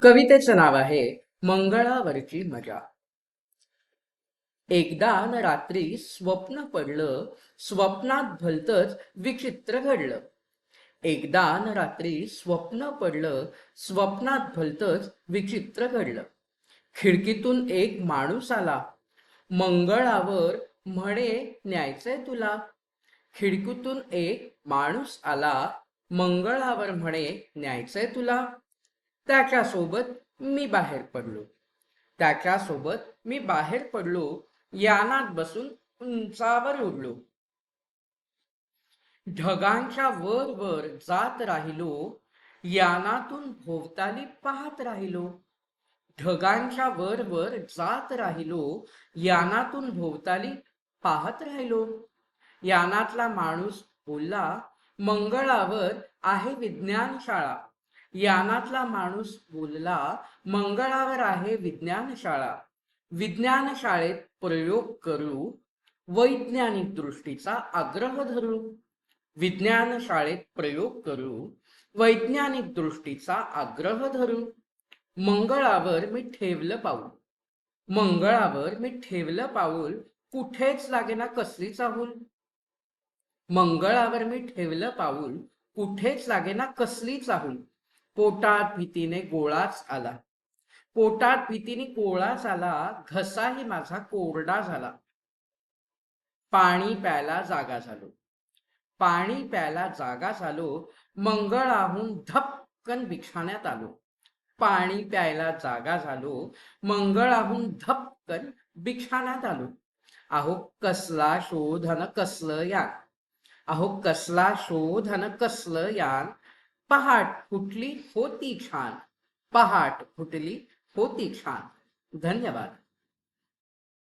कवितेचं नाव आहे मंगळावरची मजा. एकदा न रात्री स्वप्न पडलं, स्वप्नात भलतंच विचित्र घडलं. एकदा न रात्री स्वप्न पडलं, स्वप्नात भलतंच विचित्र घडलं. खिडकीतून एक माणूस आला, मंगळावर म्हणे न्यायचंय तुला. खिडकीतून एक माणूस आला, मंगळावर म्हणे न्यायचंय तुला. त्याच्यासोबत मी बाहेर पडलो. त्याच्यासोबत मी बाहेर पडलो, यानात बसून उंचावर उडलो. ढगांच्या वर वर जात राहिलो, यानातून भोवताली पाहत राहिलो. ढगांच्या वर वर जात राहिलो, यानातून भोवताली पाहत राहिलो. यानातला माणूस बोलला, मंगळावर आहे विज्ञान शाळा. यानातला माणूस बोलला, मंगळावर आहे विज्ञान शाळा. विज्ञान शाळेत प्रयोग करू, वैज्ञानिक दृष्टीचा आग्रह धरू. विज्ञान शाळेत प्रयोग करू, वैज्ञानिक दृष्टीचा आग्रह धरू. मंगळावर मी ठेवलं पाऊल. मंगळावर मी ठेवलं पाऊल, कुठेच लागेना कसली चाहूल. मंगळावर मी ठेवलं पाऊल, कुठेच लागेना कसली चाहूल. पोटात भीतीने गोळाच आला. पोटात भीतीने गोळाच आला, घसाही माझा कोरडा झाला. पाणी प्यायला जागा झालो. पाणी प्यायला जागा झालो, मंगळाहून धपकन बिछाण्यात आलो. पाणी प्यायला जागा झालो, मंगळाहून धपकन बिछाण्यात आलो. अहो कसला शोध अन कसलं यान. अहो कसला शोध अन कसलं यान. पहाट फुटली होती छान. पहाट फुटली होती छान. धन्यवाद.